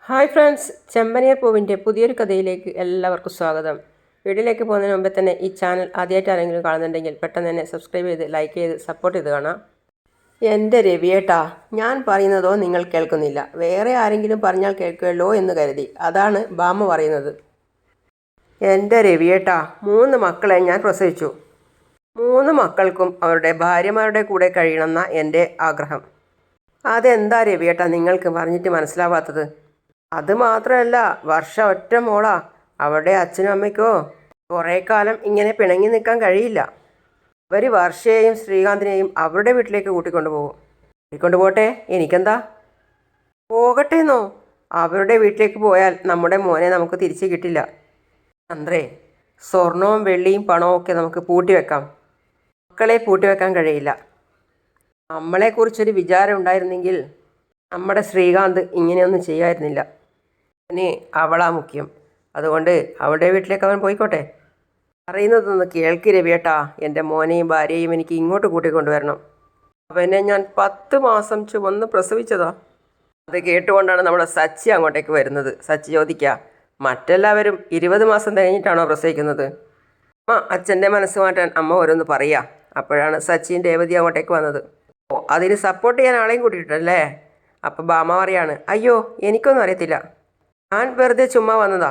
Hi friends, ചെമ്പനീർ പൂവിൻ്റെ പുതിയൊരു കഥയിലേക്ക് എല്ലാവർക്കും സ്വാഗതം. വീഡിയോയിലേക്ക് പോകുന്നതിന് മുമ്പേ തന്നെ ഈ ചാനൽ ആദ്യമായിട്ട് ആരെങ്കിലും കാണുന്നുണ്ടെങ്കിൽ പെട്ടെന്ന് തന്നെ സബ്സ്ക്രൈബ് ചെയ്ത് ലൈക്ക് ചെയ്ത് സപ്പോർട്ട് ചെയ്ത് കാണാം. എൻ്റെ രവിയേട്ടാ, ഞാൻ പറയുന്നതോ നിങ്ങൾ കേൾക്കുന്നില്ല, വേറെ ആരെങ്കിലും പറഞ്ഞാൽ കേൾക്കുമല്ലോ എന്ന് കരുതി, അതാണ് ബാമ്മ പറയുന്നത്. എൻ്റെ രവിയേട്ടാ, 3 മക്കളെ ഞാൻ പ്രസവിച്ചു. 3 മക്കൾക്കും അവരുടെ ഭാര്യമാരുടെ കൂടെ കഴിയണമെന്ന എൻ്റെ ആഗ്രഹം. അതെന്താ രവിയേട്ടാ നിങ്ങൾക്ക് പറഞ്ഞിട്ട് മനസ്സിലാവാത്തത്? അത് മാത്രമല്ല, വർഷ ഒറ്റ മോളാ. അവരുടെ അച്ഛനും അമ്മയ്ക്കോ കുറേ കാലം ഇങ്ങനെ പിണങ്ങി നിൽക്കാൻ കഴിയില്ല. അവർ വർഷയെയും ശ്രീകാന്തിനെയും അവരുടെ വീട്ടിലേക്ക് കൂട്ടിക്കൊണ്ടുപോകും. കൂട്ടിക്കൊണ്ടുപോട്ടെ, എനിക്കെന്താ? പോകട്ടെന്നോ? അവരുടെ വീട്ടിലേക്ക് പോയാൽ നമ്മുടെ മോനെ നമുക്ക് തിരിച്ചു കിട്ടില്ല. ചന്ദ്രേ, സ്വർണവും വെള്ളിയും പണവും ഒക്കെ നമുക്ക് പൂട്ടിവെക്കാം, മക്കളെ പൂട്ടിവെക്കാൻ കഴിയില്ല. നമ്മളെക്കുറിച്ചൊരു വിചാരം ഉണ്ടായിരുന്നെങ്കിൽ നമ്മുടെ ശ്രീകാന്ത് ഇങ്ങനെയൊന്നും ചെയ്യായിരുന്നില്ല. അവന് അവളാ മുഖ്യം. അതുകൊണ്ട് അവളുടെ വീട്ടിലേക്ക് അവൻ പോയിക്കോട്ടെ. പറയുന്നതൊന്ന് കേൾക്ക് രവിയേട്ടാ, എൻ്റെ മോനെയും ഭാര്യയും എനിക്ക് ഇങ്ങോട്ട് കൂട്ടിക്കൊണ്ടുവരണം. അവനെ ഞാൻ 10 മാസം ചുമന്ന് പ്രസവിച്ചതാ. അത് കേട്ടുകൊണ്ടാണ് നമ്മുടെ സച്ചി അങ്ങോട്ടേക്ക് വരുന്നത്. സച്ചി ചോദിക്കുക, മറ്റെല്ലാവരും 20 മാസം കഴിഞ്ഞിട്ടാണോ പ്രസവിക്കുന്നത്? അച്ഛൻ്റെ മനസ്സ് മാറ്റാൻ അമ്മ ഓരോന്ന് പറയുക. അപ്പോഴാണ് സച്ചിൻ രേവതി അങ്ങോട്ടേക്ക് വന്നത്. ഓ, അതിന് സപ്പോർട്ട് ചെയ്യാൻ ആളെയും കൂട്ടിയിട്ടല്ലേ? അപ്പോൾ ബാമ പറയാണ്, അയ്യോ എനിക്കൊന്നും അറിയത്തില്ല, ഞാൻ വെറുതെ ചുമ്മാ വന്നതാ.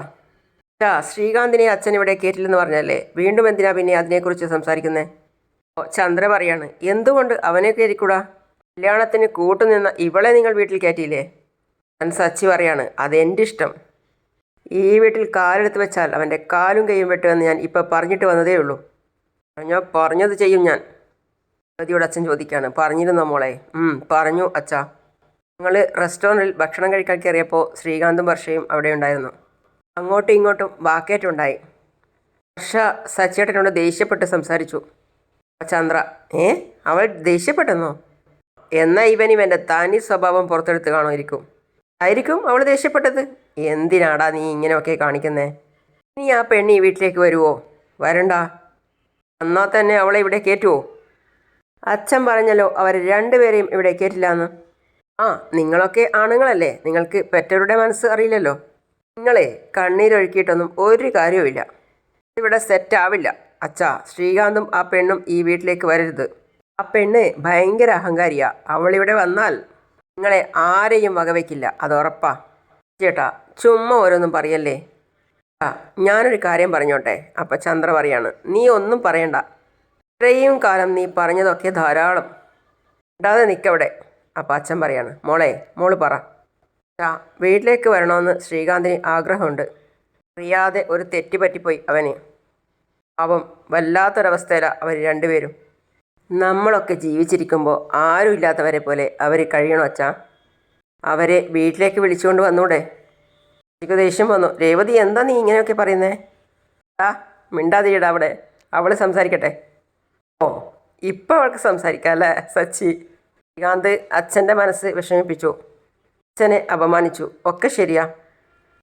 ശ്രീകാന്തിനെ അച്ഛൻ ഇവിടെ കയറ്റില്ലെന്ന് പറഞ്ഞല്ലേ, വീണ്ടും എന്തിനാ പിന്നെ അതിനെക്കുറിച്ച് സംസാരിക്കുന്നേ? ഓ, ചന്ദ്ര പറയാണ്, എന്തുകൊണ്ട് അവനെ കയറ്റിക്കൂടാ? കല്യാണത്തിന് കൂട്ടുനിന്ന ഇവളെ നിങ്ങൾ വീട്ടിൽ കയറ്റിയില്ലേ? ഞാൻ സച്ചി പറയാണ്, അതെൻ്റെ ഇഷ്ടം. ഈ വീട്ടിൽ കാലെടുത്ത് വെച്ചാൽ അവൻ്റെ കാലും കൈയും വെട്ടുമെന്ന് ഞാൻ ഇപ്പോൾ പറഞ്ഞിട്ട് വന്നതേ ഉള്ളൂ. പറഞ്ഞത് ചെയ്യും ഞാൻ. ജ്യോതിയോട് അച്ഛൻ ചോദിക്കുകയാണ്, പറഞ്ഞിരുന്നോ മോളെ? പറഞ്ഞു അച്ഛാ. ഞങ്ങൾ റെസ്റ്റോറൻറ്റിൽ ഭക്ഷണം കഴിക്കാൻ കയറിയപ്പോൾ ശ്രീകാന്തും വർഷയും അവിടെ ഉണ്ടായിരുന്നു. അങ്ങോട്ടും ഇങ്ങോട്ടും വാക്കേറ്റുണ്ടായി. വർഷ സച്ചേട്ടനോട് ദേഷ്യപ്പെട്ട് സംസാരിച്ചു. ചന്ദ്ര, അവൾ ദേഷ്യപ്പെട്ടെന്നോ? എന്നാൽ ഇവൻ്റെ തനി സ്വഭാവം പുറത്തെടുത്ത് ആയിരിക്കും അവൾ ദേഷ്യപ്പെട്ടത്. എന്തിനാടാ നീ ഇങ്ങനെയൊക്കെ കാണിക്കുന്നേ? നീ ആ പെണ്ണി ഈ വീട്ടിലേക്ക് വരുമോ? വരണ്ട. എന്നാൽ തന്നെ അവളെ ഇവിടെ കയറ്റുമോ? അച്ഛൻ പറഞ്ഞല്ലോ അവർ രണ്ടുപേരെയും ഇവിടെ കയറ്റില്ലാന്ന്. നിങ്ങളൊക്കെ ആണുങ്ങളല്ലേ, നിങ്ങൾക്ക് പെറ്റവരുടെ മനസ്സ് അറിയില്ലല്ലോ. നിങ്ങളെ കണ്ണീരൊഴുക്കിയിട്ടൊന്നും ഒരു കാര്യവുമില്ല. ഇവിടെ സെറ്റാവില്ല അച്ഛാ. ശ്രീകാന്തും ആ പെണ്ണും ഈ വീട്ടിലേക്ക് വരരുത്. ആ പെണ്ണ് ഭയങ്കര അഹങ്കാരിയാ. അവളിവിടെ വന്നാൽ നിങ്ങളെ ആരെയും വകവയ്ക്കില്ല, അത് ഉറപ്പാ. ചേട്ടാ, ചുമ്മാ ഓരോന്നും പറയല്ലേ. ഞാനൊരു കാര്യം പറഞ്ഞോട്ടെ? അപ്പം ചന്ദ്ര പറയാണ്, നീ ഒന്നും പറയണ്ട. ഇത്രയും കാലം നീ പറഞ്ഞതൊക്കെ ധാരാളം. ഇടാതെ നിൽക്കവിടെ. അപ്പം അച്ഛൻ പറയാണ്, മോള് പറ. വീട്ടിലേക്ക് വരണമെന്ന് ശ്രീകാന്തിന് ആഗ്രഹമുണ്ട്. അറിയാതെ ഒരു തെറ്റ് പറ്റിപ്പോയി അവന്. പാവം, വല്ലാത്തൊരവസ്ഥയിലാണ് അവർ രണ്ടുപേരും. നമ്മളൊക്കെ ജീവിച്ചിരിക്കുമ്പോൾ ആരും ഇല്ലാത്തവരെ പോലെ അവർ കഴിയണോ അച്ഛാ? അവരെ വീട്ടിലേക്ക് വിളിച്ചുകൊണ്ട് വന്നൂടെ? എനിക്ക് ദേഷ്യം വന്നു. രേവതി, എന്താ നീ ഇങ്ങനെയൊക്കെ പറയുന്നേ? മിണ്ടാതിരിടാ അവിടെ, അവൾ സംസാരിക്കട്ടെ. ഓ, ഇപ്പം അവൾക്ക് സംസാരിക്കാം അല്ലേ സച്ചി? ശ്രീകാന്ത് അച്ഛൻ്റെ മനസ്സ് വിഷമിപ്പിച്ചു, അച്ഛനെ അപമാനിച്ചു, ഒക്കെ ശരിയാ.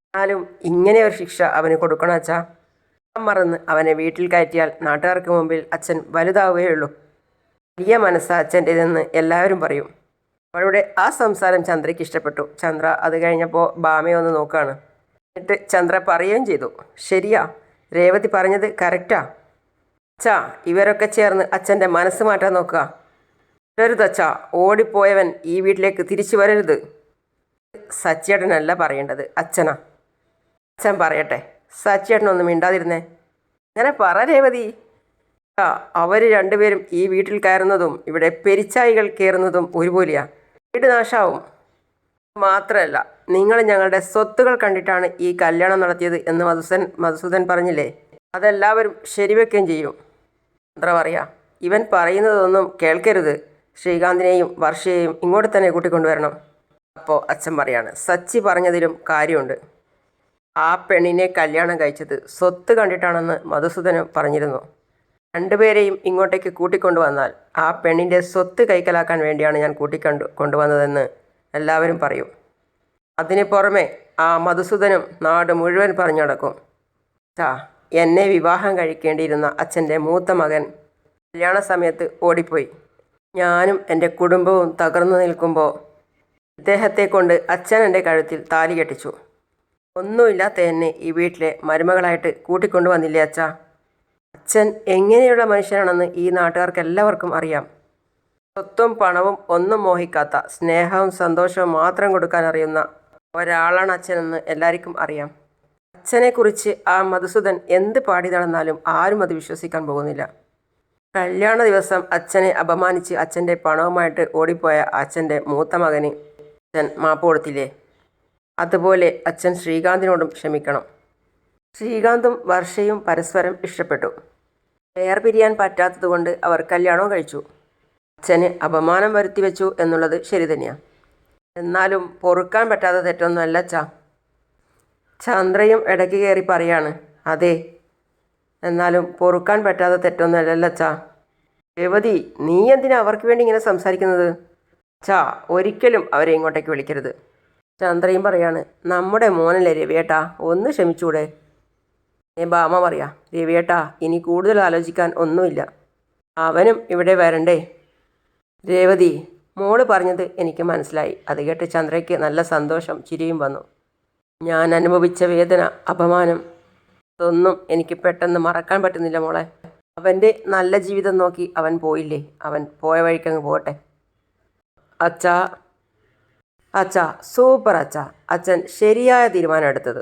എന്നാലും ഇങ്ങനെ ഒരു ശിക്ഷ അവന് കൊടുക്കണം അച്ഛാ. മറന്ന് അവനെ വീട്ടിൽ കയറ്റിയാൽ നാട്ടുകാർക്ക് മുമ്പിൽ അച്ഛൻ വലുതാവുകയുള്ളൂ. വലിയ മനസ്സാ അച്ഛൻ്റെതെന്ന് എല്ലാവരും പറയും. അവളുടെ ആ സംസാരം ചന്ദ്രയ്ക്ക് ഇഷ്ടപ്പെട്ടു. ചന്ദ്ര അത് കഴിഞ്ഞപ്പോൾ ബാമയെ ഒന്ന് നോക്കുകയാണ്. എന്നിട്ട് ചന്ദ്ര പറയുകയും ചെയ്തു, ശരിയാ, രേവതി പറഞ്ഞത് കറക്റ്റാ. അച്ഛാ, ഇവരൊക്കെ ചേർന്ന് അച്ഛൻ്റെ മനസ്സ് മാറ്റാൻ നോക്കുക. വരരുതച്ഛാ, ഓടിപ്പോയവൻ ഈ വീട്ടിലേക്ക് തിരിച്ചു വരരുത്. സച്ചേട്ടനല്ല പറയേണ്ടത്, അച്ഛനാ. അച്ഛൻ പറയട്ടെ. സച്ചേട്ടനൊന്നും മിണ്ടാതിരുന്നേ. അങ്ങനെ പറ രേവതി. അവർ രണ്ടുപേരും ഈ വീട്ടിൽ കയറുന്നതും ഇവിടെ പെരിച്ചായികൾ കയറുന്നതും ഒരുപോലെയാ. വീട് നാശാവും. മാത്രമല്ല, നിങ്ങൾ ഞങ്ങളുടെ സ്വത്തുകൾ കണ്ടിട്ടാണ് ഈ കല്യാണം നടത്തിയത് എന്ന് മധുസൂദൻ പറഞ്ഞില്ലേ? അതെല്ലാവരും ശരിവെക്കുകയും ചെയ്യും. എന്താ പറയുക, ഇവൻ പറയുന്നതൊന്നും കേൾക്കരുത്. ശ്രീകാന്തിനെയും വർഷയെയും ഇങ്ങോട്ട് തന്നെ കൂട്ടിക്കൊണ്ടുവരണം. അപ്പോൾ അച്ഛൻ പറയാണ്, സച്ചി പറഞ്ഞതിലും കാര്യമുണ്ട്. ആ പെണ്ണിനെ കല്യാണം കഴിച്ചത് സ്വത്ത് കണ്ടിട്ടാണെന്ന് മധുസൂദനം പറഞ്ഞിരുന്നു. രണ്ടുപേരെയും ഇങ്ങോട്ടേക്ക് കൂട്ടിക്കൊണ്ടുവന്നാൽ ആ പെണ്ണിൻ്റെ സ്വത്ത് കൈക്കലാക്കാൻ വേണ്ടിയാണ് ഞാൻ കൊണ്ടുവന്നതെന്ന് എല്ലാവരും പറയും. അതിന് പുറമെ ആ മധുസൂദനും നാട് മുഴുവൻ പറഞ്ഞു നടക്കും. എന്നെ വിവാഹം കഴിക്കേണ്ടിയിരുന്ന അച്ഛൻ്റെ മൂത്ത മകൻ കല്യാണ സമയത്ത് ഓടിപ്പോയി. ഞാനും എൻ്റെ കുടുംബവും തകർന്നു നിൽക്കുമ്പോൾ ഇദ്ദേഹത്തെ കൊണ്ട് അച്ഛൻ എൻ്റെ കഴുത്തിൽ താലി കെട്ടിച്ചു. ഒന്നുമില്ലാത്ത എന്നെ ഈ വീട്ടിലെ മരുമകളായിട്ട് കൂട്ടിക്കൊണ്ടു വന്നില്ലേ അച്ഛാ? അച്ഛൻ എങ്ങനെയുള്ള മനുഷ്യനാണെന്ന് ഈ നാട്ടുകാർക്ക് എല്ലാവർക്കും അറിയാം. സ്വത്തും പണവും ഒന്നും മോഹിക്കാത്ത, സ്നേഹവും സന്തോഷവും മാത്രം കൊടുക്കാൻ അറിയുന്ന ഒരാളാണ് അച്ഛനെന്ന് എല്ലാവർക്കും അറിയാം. അച്ഛനെക്കുറിച്ച് ആ മധുസൂദൻ എന്ത് പാടി നടന്നാലും ആരും അത് വിശ്വസിക്കാൻ പോകുന്നില്ല. കല്യാണ ദിവസം അച്ഛനെ അപമാനിച്ച് അച്ഛൻ്റെ പണവുമായിട്ട് ഓടിപ്പോയ അച്ഛൻ്റെ മൂത്ത മകന് അച്ഛൻ മാപ്പ് കൊടുത്തില്ലേ? അതുപോലെ അച്ഛൻ ശ്രീകാന്തിനോടും ക്ഷമിക്കണം. ശ്രീകാന്തും വർഷയും പരസ്പരം ഇഷ്ടപ്പെട്ടു. വേർപിരിയാൻ പറ്റാത്തതുകൊണ്ട് അവർ കല്യാണവും കഴിച്ചു. അച്ഛന് അപമാനം വരുത്തി വെച്ചു എന്നുള്ളത് ശരി തന്നെയാണ്. എന്നാലും പൊറുക്കാൻ പറ്റാത്ത തെറ്റൊന്നുമല്ല അച്ഛാ. ചന്ദ്രയും ഇടയ്ക്ക് കയറി പറയാണ്, അതെ, എന്നാലും പൊറുക്കാൻ പറ്റാത്ത തെറ്റൊന്നുമല്ലല്ലോ അച്ഛാ. രേവതി, നീ എന്തിനാ അവർക്ക് വേണ്ടി ഇങ്ങനെ സംസാരിക്കുന്നത്? അച്ഛാ, ഒരിക്കലും അവരെ ഇങ്ങോട്ടേക്ക് വിളിക്കരുത്. ചന്ദ്രയും പറയാണ്, നമ്മുടെ മോനല്ലേ രവിയേട്ടാ, ഒന്ന് ക്ഷമിച്ചൂടെ? ബാമ പറയാ, രവിയേട്ടാ, ഇനി കൂടുതൽ ആലോചിക്കാൻ ഒന്നുമില്ല, അവനും ഇവിടെ വരണ്ടേ? രേവതി, മോള് പറഞ്ഞത് എനിക്ക് മനസ്സിലായി. അത് കേട്ട് ചന്ദ്രയ്ക്ക് നല്ല സന്തോഷം, ചിരിയും വന്നു. ഞാൻ അനുഭവിച്ച വേദന, അപമാനം, ഇതൊന്നും എനിക്ക് പെട്ടെന്ന് മറക്കാൻ പറ്റുന്നില്ല മോളെ. അവൻ്റെ നല്ല ജീവിതം നോക്കി അവൻ പോയില്ലേ, അവൻ പോയ വഴിക്കങ്ങ് പോകട്ടെ. അച്ഛാ, അച്ഛാ, സൂപ്പർ അച്ഛാ, അച്ഛൻ ശരിയായ തീരുമാനം എടുത്തത്.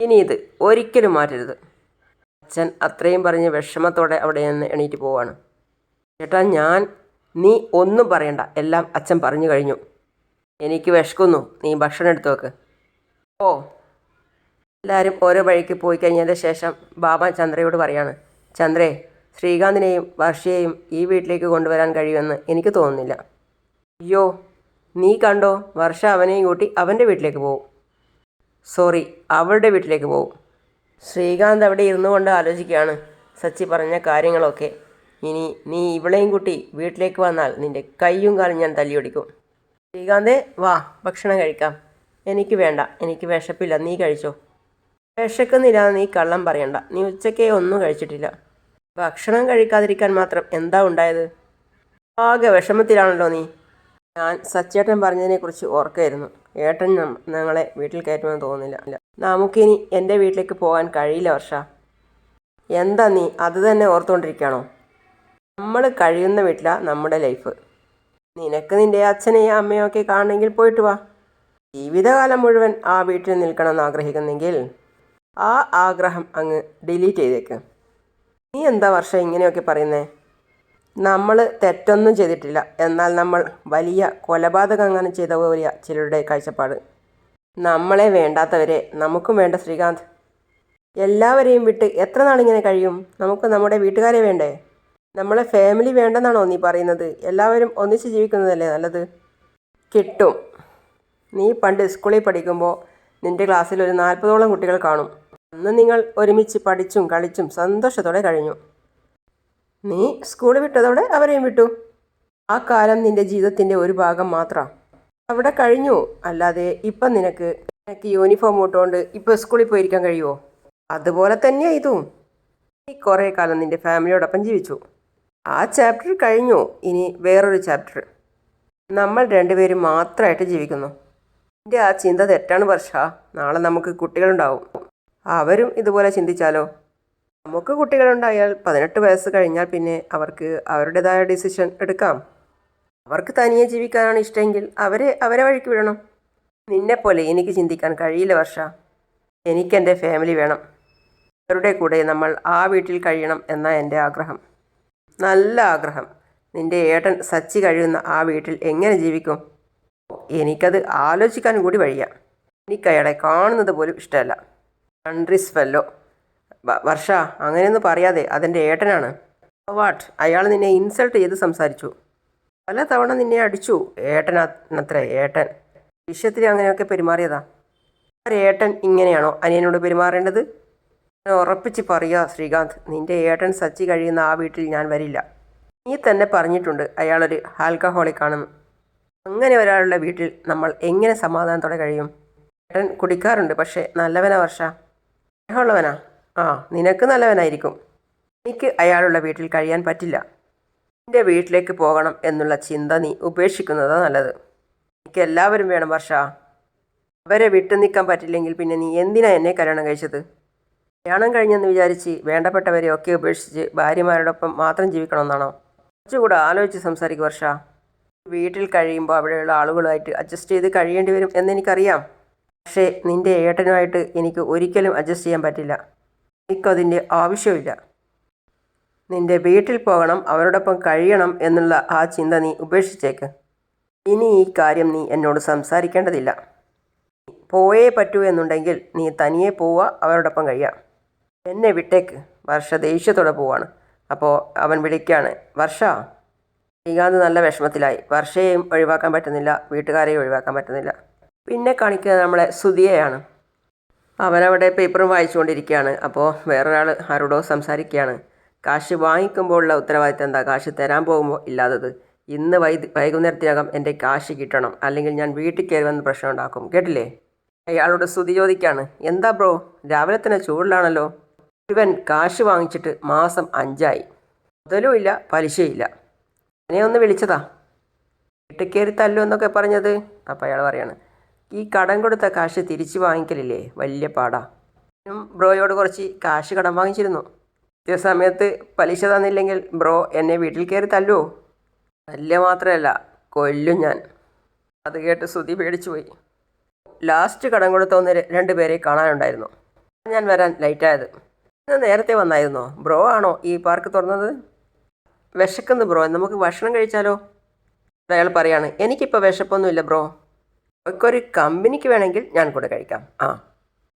ഇനി ഇത് ഒരിക്കലും മാറ്റരുത്. അച്ഛൻ അത്രയും പറഞ്ഞ് വിഷമത്തോടെ അവിടെ നിന്ന് എണീറ്റ് പോവാണ്. ചേട്ടാ, നീ ഒന്നും പറയണ്ട, എല്ലാം അച്ഛൻ പറഞ്ഞു കഴിഞ്ഞു. എനിക്ക് വിശക്കുന്നു, നീ ഭക്ഷണം എടുത്തു വെക്ക്. ഓ. എല്ലാവരും ഓരോ വഴിക്ക് പോയി കഴിഞ്ഞതിന് ശേഷം ബാബ ചന്ദ്രയോട് പറയാണ്, ചന്ദ്രേ, ശ്രീകാന്തിനെയും വർഷയെയും ഈ വീട്ടിലേക്ക് കൊണ്ടുവരാൻ കഴിയുമെന്ന് എനിക്ക് തോന്നുന്നില്ല. അയ്യോ, നീ കണ്ടോ, വർഷ അവനെയും കൂട്ടി അവൻ്റെ വീട്ടിലേക്ക് പോവും. സോറി, അവളുടെ വീട്ടിലേക്ക് പോവും. ശ്രീകാന്ത് അവിടെ ഇരുന്നു കൊണ്ട് ആലോചിക്കുകയാണ് സച്ചി പറഞ്ഞ കാര്യങ്ങളൊക്കെ. ഇനി നീ ഇവളെയും കൂട്ടി വീട്ടിലേക്ക് വന്നാൽ നിൻ്റെ കയ്യും കാലും ഞാൻ തല്ലിയൊടിക്കും. ശ്രീകാന്തേ, വാ, ഭക്ഷണം കഴിക്കാം. എനിക്ക് വേണ്ട, എനിക്ക് വിശപ്പില്ല, നീ കഴിച്ചോ. വിശക്കുന്നില്ലാതെ നീ കള്ളം പറയണ്ട, നീ ഉച്ചയ്ക്കേ ഒന്നും കഴിച്ചിട്ടില്ല. ഭക്ഷണം കഴിക്കാതിരിക്കാൻ മാത്രം എന്താ ഉണ്ടായത്? ആകെ വിഷമത്തിലാണല്ലോ നീ. ഞാൻ സച്ചേട്ടൻ പറഞ്ഞതിനെക്കുറിച്ച് ഓർക്കായിരുന്നു. ഏട്ടൻ ഞങ്ങളെ വീട്ടിൽ കയറ്റുമെന്ന് തോന്നുന്നില്ല. നമുക്കിനി എൻ്റെ വീട്ടിലേക്ക് പോകാൻ കഴിയില്ല വർഷ. എന്താ നീ അത് തന്നെ ഓർത്തുകൊണ്ടിരിക്കുകയാണോ? നമ്മൾ കഴിയുന്ന വീട്ടിലാണ് നമ്മുടെ ലൈഫ്. നിനക്ക് നിൻ്റെ അച്ഛനെയും അമ്മയും ഒക്കെ കാണണമെങ്കിൽ പോയിട്ട് വാ. ജീവിതകാലം മുഴുവൻ ആ വീട്ടിൽ നിൽക്കണമെന്ന് ആഗ്രഹിക്കുന്നെങ്കിൽ ആ ആഗ്രഹം അങ്ങ് ഡിലീറ്റ് ചെയ്തേക്ക്. നീ എന്താ വർഷം ഇങ്ങനെയൊക്കെ പറയുന്നേ? നമ്മൾ തെറ്റൊന്നും ചെയ്തിട്ടില്ല, എന്നാൽ നമ്മൾ വലിയ കൊലപാതകം അങ്ങനെ ചെയ്ത പോലെ ചിലരുടെ കാഴ്ചപ്പാട്. നമ്മളെ വേണ്ടാത്തവരെ നമുക്കും വേണ്ട ശ്രീകാന്ത്. എല്ലാവരെയും വിട്ട് എത്ര നാളിങ്ങനെ കഴിയും? നമുക്ക് നമ്മുടെ വീട്ടുകാരെ വേണ്ടേ? നമ്മളെ ഫാമിലി വേണ്ടെന്നാണോ നീ പറയുന്നത്? എല്ലാവരും ഒന്നിച്ച് ജീവിക്കുന്നതല്ലേ നല്ലത്? കിട്ടും. നീ പണ്ട് സ്കൂളിൽ പഠിക്കുമ്പോൾ നിൻ്റെ ക്ലാസ്സിൽ ഒരു 40ഓളം കുട്ടികൾ കാണും. അന്ന് നിങ്ങൾ ഒരുമിച്ച് പഠിച്ചും കളിച്ചും സന്തോഷത്തോടെ കഴിഞ്ഞു. നീ സ്കൂൾ വിട്ടതോടെ അവരെയും വിട്ടു. ആ കാലം നിൻ്റെ ജീവിതത്തിൻ്റെ ഒരു ഭാഗം മാത്രമാണ്. അവിടെ കഴിഞ്ഞു. അല്ലാതെ ഇപ്പം നിനക്ക് യൂണിഫോം ഇട്ടുകൊണ്ട് ഇപ്പോൾ സ്കൂളിൽ പോയിരിക്കാൻ കഴിയുമോ? അതുപോലെ തന്നെയാണ് ഇതും. നീ കുറേ കാലം നിൻ്റെ ഫാമിലിയോടൊപ്പം ജീവിച്ചു. ആ ചാപ്റ്റർ കഴിഞ്ഞു. ഇനി വേറൊരു ചാപ്റ്റർ. നമ്മൾ രണ്ടുപേരും മാത്രമായിട്ട് ജീവിക്കുന്നു. എൻ്റെ ആ ചിന്ത തെറ്റാണ് വർഷ. നാളെ നമുക്ക് കുട്ടികളുണ്ടാവും. അവരും ഇതുപോലെ ചിന്തിച്ചാലോ? നമുക്ക് കുട്ടികളുണ്ടായാൽ 18 വയസ്സ് കഴിഞ്ഞാൽ പിന്നെ അവർക്ക് അവരുടേതായ ഡിസിഷൻ എടുക്കാം. അവർക്ക് തനിയെ ജീവിക്കാനാണ് ഇഷ്ടമെങ്കിൽ അവരെ വഴിക്ക് വിടണം. നിന്നെപ്പോലെ എനിക്ക് ചിന്തിക്കാൻ കഴിയില്ല വർഷ. എനിക്കെൻ്റെ ഫാമിലി വേണം. അവരുടെ കൂടെ നമ്മൾ ആ വീട്ടിൽ കഴിയണം എന്നാണ് എൻ്റെ ആഗ്രഹം. നല്ല ആഗ്രഹം. നിൻ്റെ ഏട്ടൻ സച്ചി കഴിയുന്ന ആ വീട്ടിൽ എങ്ങനെ ജീവിക്കും? എനിക്കത് ആലോചിക്കാൻ കൂടി വയ്യ. എനിക്കയാളെ കാണുന്നത് പോലും ഇഷ്ടമല്ല. Countries fellow. വർഷ, അങ്ങനെയൊന്നും പറയാതെ, അതെൻ്റെ ഏട്ടനാണ്. വാട്ട്? അയാൾ നിന്നെ ഇൻസൾട്ട് ചെയ്ത് സംസാരിച്ചു. പല തവണ നിന്നെ അടിച്ചു. ഏട്ടനത്രേ ഏട്ടൻ. വിഷയത്തിൽ അങ്ങനെയൊക്കെ പെരുമാറിയതാ. ഏട്ടൻ ഇങ്ങനെയാണോ അനിയനോട് പെരുമാറേണ്ടത്? ഞാൻ ഉറപ്പിച്ച് പറയുക ശ്രീകാന്ത്, നിൻ്റെ ഏട്ടൻ സച്ചി കഴിയുന്ന ആ വീട്ടിൽ ഞാൻ വരില്ല. നീ തന്നെ പറഞ്ഞിട്ടുണ്ട് അയാളൊരു ആൽക്കഹോളിക് ആണെന്ന്. അങ്ങനെ ഒരാളുടെ വീട്ടിൽ നമ്മൾ എങ്ങനെ സമാധാനത്തോടെ കഴിയും? ഏട്ടൻ കുടിക്കാറുണ്ട്, പക്ഷേ നല്ലവനാ വർഷ. സ്നേഹമുള്ളവനാ. ആ, നിനക്ക് നല്ലവനായിരിക്കും. എനിക്ക് അയാളുള്ള വീട്ടിൽ കഴിയാൻ പറ്റില്ല. നിൻ്റെ വീട്ടിലേക്ക് പോകണം എന്നുള്ള ചിന്ത നീ ഉപേക്ഷിക്കുന്നതാണ് നല്ലത്. എനിക്ക് എല്ലാവരും വേണം വർഷ. അവരെ വിട്ടു നിൽക്കാൻ പറ്റില്ലെങ്കിൽ പിന്നെ നീ എന്തിനാ എന്നെ കല്യാണം കഴിച്ചത്? കല്യാണം കഴിഞ്ഞെന്ന് വിചാരിച്ച് വേണ്ടപ്പെട്ടവരെ ഒക്കെ ഉപേക്ഷിച്ച് ഭാര്യമാരോടൊപ്പം മാത്രം ജീവിക്കണമെന്നാണോ? കുറച്ചുകൂടെ ആലോചിച്ച് സംസാരിക്കും വർഷ. വീട്ടിൽ കഴിയുമ്പോൾ അവിടെയുള്ള ആളുകളുമായിട്ട് അഡ്ജസ്റ്റ് ചെയ്ത് കഴിയേണ്ടി വരും എന്നെനിക്കറിയാം. പക്ഷേ നിൻ്റെ ഏട്ടനുമായിട്ട് എനിക്ക് ഒരിക്കലും അഡ്ജസ്റ്റ് ചെയ്യാൻ പറ്റില്ല. എനിക്കതിൻ്റെ ആവശ്യമില്ല. നിൻ്റെ വീട്ടിൽ പോകണം, അവരോടൊപ്പം കഴിയണം എന്നുള്ള ആ ചിന്ത നീ ഉപേക്ഷിച്ചേക്ക്. ഇനി ഈ കാര്യം നീ എന്നോട് സംസാരിക്കേണ്ടതില്ല. പോയേ പറ്റൂ എന്നുണ്ടെങ്കിൽ നീ തനിയെ പോവുക, അവരോടൊപ്പം കഴിയാം. എന്നെ വിട്ടേക്ക്. വർഷ ദേഷ്യത്തോടെ പോവാണ്. അപ്പോൾ അവൻ വിളിക്കുകയാണ്, വർഷ. ശ്രീകാന്ത് നല്ല വിഷമത്തിലായി. വർഷയെയും ഒഴിവാക്കാൻ പറ്റുന്നില്ല, വീട്ടുകാരെയും ഒഴിവാക്കാൻ പറ്റുന്നില്ല. പിന്നെ കാണിക്കുന്നത് നമ്മളെ സുധിയെയാണ്. അവനവിടെ പേപ്പറും വായിച്ചുകൊണ്ടിരിക്കുകയാണ്. അപ്പോൾ വേറൊരാൾ ആരോടോ സംസാരിക്കുകയാണ്. കാശ് വാങ്ങിക്കുമ്പോഴുള്ള ഉത്തരവാദിത്തം എന്താ കാശ് തരാൻ പോകുമ്പോൾ ഇല്ലാത്തത്? ഇന്ന് വൈകുന്നേരത്തിനകം എൻ്റെ കാശ് കിട്ടണം, അല്ലെങ്കിൽ ഞാൻ വീട്ടിൽ കയറി വന്ന് പ്രശ്നം ഉണ്ടാക്കും. കേട്ടില്ലേ? അയാളോട് സ്തുതി ചോദിക്കുകയാണ്, എന്താ ബ്രോ രാവിലെ തന്നെ ചൂടിലാണല്ലോ? ഇവൻ കാശ് വാങ്ങിച്ചിട്ട് മാസം 5 ആയി. മുതലും ഇല്ല, പലിശയില്ല. എന്നെ ഒന്ന് വിളിച്ചതാ, വീട്ടിൽ കയറി തല്ലു എന്നൊക്കെ പറഞ്ഞത്. അപ്പം അയാൾ പറയാണ്, ഈ കടം കൊടുത്ത കാശ് തിരിച്ചു വാങ്ങിക്കലില്ലേ വലിയ പാടാ. ബ്രോയോട് കുറച്ച് കാശ് കടം വാങ്ങിച്ചിരുന്നു. കൃത്യസമയത്ത് പലിശ തന്നില്ലെങ്കിൽ ബ്രോ എന്നെ വീട്ടിൽ കയറി തല്ലുമോ? തല്ലുക മാത്രമല്ല, കൊല്ലും ഞാൻ. അത് കേട്ട് ശ്രുതി പേടിച്ചു പോയി. ലാസ്റ്റ് കടം കൊടുത്ത 1-2 പേരെ കാണാനുണ്ടായിരുന്നു. ഞാൻ വരാൻ ലൈറ്റായത്. ഇന്ന് നേരത്തെ വന്നായിരുന്നോ? ബ്രോ ആണോ ഈ പാർക്ക് തുറന്നത്? വിശക്കുന്നു ബ്രോ, നമുക്ക് ഭക്ഷണം കഴിച്ചാലോ? അയാൾ പറയാണ്, എനിക്കിപ്പോൾ വിശപ്പൊന്നുമില്ല ബ്രോ. ഒരു കമ്പനിക്ക് വേണമെങ്കിൽ ഞാൻ കൂടെ കഴിക്കാം.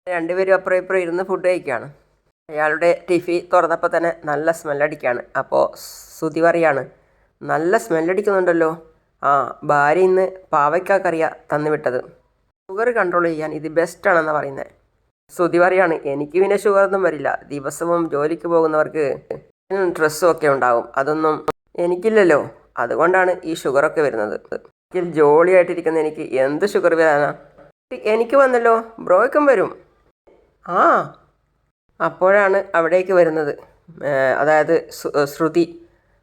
2 പേരും അപ്പുറം ഇപ്പുറം ഇരുന്ന് ഫുഡ് കഴിക്കുകയാണ്. അയാളുടെ ടിഫി തുറന്നപ്പോൾ തന്നെ നല്ല സ്മെല്ലടിക്കുകയാണ്. അപ്പോൾ ശ്രുതി പറയാണ്, നല്ല സ്മെല്ലടിക്കുന്നുണ്ടല്ലോ. ഭാര്യ ഇന്ന് പാവയ്ക്കാക്കറിയാ തന്നുവിട്ടത്. ഷുഗർ കൺട്രോൾ ചെയ്യാൻ ഇത് ബെസ്റ്റാണെന്നാണ് പറയുന്നത്. ശ്രുതി പറയാണ്, എനിക്ക് പിന്നെ ഷുഗറൊന്നും വരില്ല. ദിവസവും ജോലിക്ക് പോകുന്നവർക്ക് സ്ട്രെസ്സും ഒക്കെ ഉണ്ടാകും, അതൊന്നും എനിക്കില്ലല്ലോ. അതുകൊണ്ടാണ് ഈ ഷുഗറൊക്കെ വരുന്നത്. ജോളിയായിട്ടിരിക്കുന്ന എനിക്ക് എന്ത് ഷുഗർ വരാനാ? എനിക്ക് വന്നല്ലോ, ബ്രോയ്ക്കും വരും. അപ്പോഴാണ് അവിടേക്ക് വരുന്നത്, അതായത് ശ്രുതി.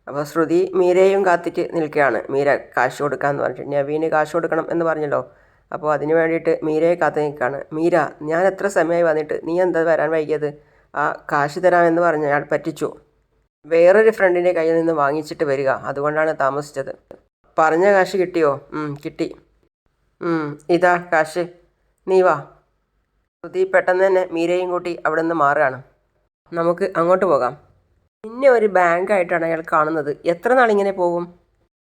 അപ്പോൾ ശ്രുതി മീരയും കാത്തിട്ട് നിൽക്കുകയാണ്. മീര കാശ് കൊടുക്കാമെന്ന് പറഞ്ഞിട്ട്, നവീന് കാശ് കൊടുക്കണം എന്ന് പറഞ്ഞല്ലോ. അപ്പോൾ അതിന് വേണ്ടിയിട്ട് മീരയെ കാത്തു നിൽക്കുകയാണ്. മീര, ഞാൻ എത്ര സമയമായി വന്നിട്ട്, നീ എന്താ വരാൻ വൈകിയത്? കാശ് തരാമെന്ന് പറഞ്ഞ് അയാൾ പറ്റിച്ചു. വേറൊരു ഫ്രണ്ടിൻ്റെ കയ്യിൽ നിന്ന് വാങ്ങിച്ചിട്ട് വരിക, അതുകൊണ്ടാണ് താമസിച്ചത്. പറഞ്ഞ കാശ് കിട്ടിയോ? കിട്ടി. ഇതാ കാശ്, നീ വാ. ശ്രുതി പെട്ടെന്ന് തന്നെ മീരയും കൂട്ടി അവിടെ നിന്ന് മാറുകയാണ്. നമുക്ക് അങ്ങോട്ട് പോകാം. പിന്നെ ഒരു ബാങ്കായിട്ടാണ് അയാൾ കാണുന്നത്. എത്ര നാളിങ്ങനെ പോകും?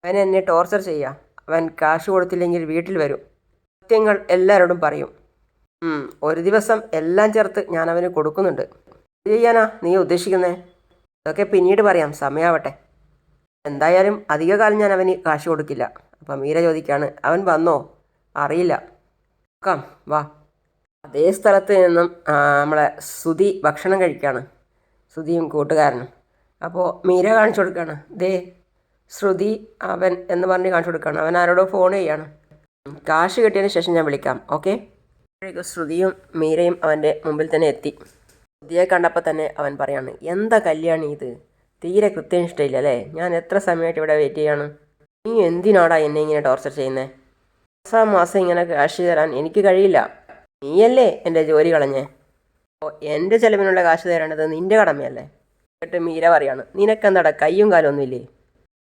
അവൻ എന്നെ ടോർച്ചർ ചെയ്യുക. അവൻ കാശ് കൊടുത്തില്ലെങ്കിൽ വീട്ടിൽ വരും, സത്യങ്ങൾ എല്ലാവരോടും പറയും. ഒരു ദിവസം എല്ലാം ചേർത്ത് ഞാൻ അവന് കൊടുക്കുന്നുണ്ട്. എന്ത് ചെയ്യാനാ നീ ഉദ്ദേശിക്കുന്നേ? അതൊക്കെ പിന്നീട് പറയാം, സമയാവട്ടെ. എന്തായാലും അധികകാലം ഞാൻ അവന് കാശ് കൊടുക്കില്ല. അപ്പം മീര ചോദിക്കുകയാണ്, അവൻ വന്നോ? അറിയില്ല, നോക്കാം, വാ. അതേ സ്ഥലത്ത് നിന്നും നമ്മളെ ശ്രുതി ഭക്ഷണം കഴിക്കുകയാണ്, ശ്രുതിയും കൂട്ടുകാരനും. അപ്പോൾ മീര കാണിച്ചു കൊടുക്കുകയാണ്, ദേ ശ്രുതി അവൻ എന്ന് പറഞ്ഞ് കാണിച്ചു കൊടുക്കുകയാണ്. അവൻ ആരോടോ ഫോൺ ചെയ്യാണ്. കാശ് കിട്ടിയതിന് ശേഷം ഞാൻ വിളിക്കാം, ഓക്കെ. അപ്പോഴേക്കും ശ്രുതിയും മീരയും അവൻ്റെ മുമ്പിൽ തന്നെ എത്തി. ശ്രുതിയെ കണ്ടപ്പോൾ തന്നെ അവൻ പറയാണ്, എന്താ കല്യാണി ഇത്? തീരെ കൃത്യനിഷ്ഠയില്ല അല്ലേ? ഞാൻ എത്ര സമയമായിട്ട് ഇവിടെ വെയിറ്റ് ചെയ്യാണ്. നീ എന്തിനാടാ എന്നെ ഇങ്ങനെ ടോർച്ചർ ചെയ്യുന്നത്? മാസം ഇങ്ങനെ കാശ് തരാൻ എനിക്ക് കഴിയില്ല. നീയല്ലേ എൻ്റെ ജോലി കളഞ്ഞേ. അപ്പോൾ എൻ്റെ ചിലവിനുള്ള കാശ് തരേണ്ടത് നിൻ്റെ കടമയല്ലേ? എന്നിട്ട് മീര പറയാണ്, നിനക്കെന്താടാ കയ്യും കാലം ഒന്നുമില്ലേ?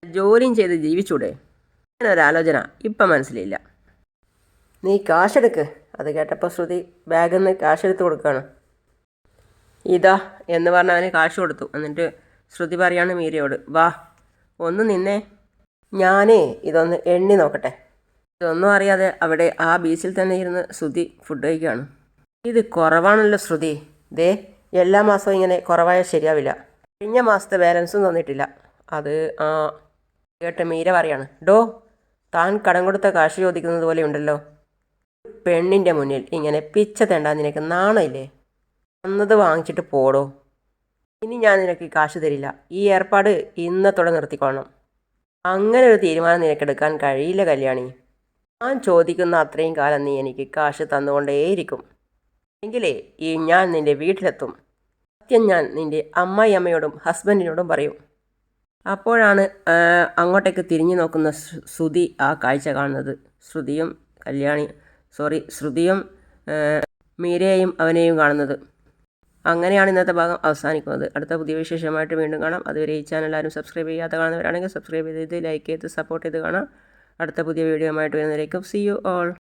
ജോലിയും ചെയ്ത് ജീവിച്ചൂടെ? അങ്ങനൊരാലോചന ഇപ്പം മനസ്സിലില്ല. നീ കാശെടുക്ക്. അത് കേട്ടപ്പോൾ ശ്രുതി ബാഗിൽ നിന്ന് കാശെടുത്ത് കൊടുക്കുകയാണ്. ഇതാ എന്ന് പറഞ്ഞ് അവന് കാശ് കൊടുത്തു. എന്നിട്ട് ശ്രുതി പറയാണ് മീരയോട്, വാ ഒന്ന് നിന്നേ, ഞാനേ ഇതൊന്ന് എണ്ണി നോക്കട്ടെ. ഇതൊന്നും അറിയാതെ അവിടെ ആ ബീച്ചിൽ തന്നെ ഇരുന്ന് ശ്രുതി ഫുഡ് കഴിക്കുകയാണ്. ഇത് കുറവാണല്ലോ ശ്രുതി. ദേ എല്ലാ മാസവും ഇങ്ങനെ കുറവായാൽ ശരിയാവില്ല. കഴിഞ്ഞ മാസത്തെ ബാലൻസും തന്നിട്ടില്ല. അത് കേട്ട് മീര പറയാണ്, ഡോ താൻ കടം കൊടുത്ത കാശ് ചോദിക്കുന്നത് പോലെ ഉണ്ടല്ലോ. പെണ്ണിൻ്റെ മുന്നിൽ ഇങ്ങനെ പിച്ച തെണ്ടാൻ നിനക്ക് നാണമില്ലേ? തന്നത് വാങ്ങിച്ചിട്ട് പോടോ. ഇനി ഞാൻ നിനക്ക് കാശ് തരില്ല. ഈ ഏർപ്പാട് ഇന്നത്തോടെ നിർത്തിക്കൊള്ളണം. അങ്ങനെ ഒരു തീരുമാനം നിനക്കെടുക്കാൻ കഴിയില്ല കല്യാണി. ഞാൻ ചോദിക്കുന്ന അത്രയും കാലം നീ എനിക്ക് കാശ് തന്നുകൊണ്ടേയിരിക്കും. എങ്കിലേ ഞാൻ നിൻ്റെ വീട്ടിലെത്തും. സത്യം ഞാൻ നിൻ്റെ അമ്മയോടും ഹസ്ബൻഡിനോടും പറയും. അപ്പോഴാണ് അങ്ങോട്ടേക്ക് തിരിഞ്ഞു നോക്കുന്ന ശ്രുതി ആ കാഴ്ച കാണുന്നത്. ശ്രുതിയും ശ്രുതിയും മീരയെയും അവനെയും കാണുന്നത്. അങ്ങനെയാണ് ഇന്നത്തെ ഭാഗം അവസാനിക്കുന്നത്. അടുത്ത പുതിയ വിശേഷമായിട്ട് വീണ്ടും കാണാം. അതുവരെ ഈ ചാനൽ ആരും സബ്സ്ക്രൈബ് ചെയ്യാതെ കാണുന്നവരാണെങ്കിൽ സബ്സ്ക്രൈബ് ചെയ്ത് ലൈക്ക് ചെയ്ത് സപ്പോർട്ട് ചെയ്ത് കാണാം. അടുത്ത പുതിയ വീഡിയോ ആയിട്ട് വരുന്നതിലേക്കും സീ യു ഓൾ.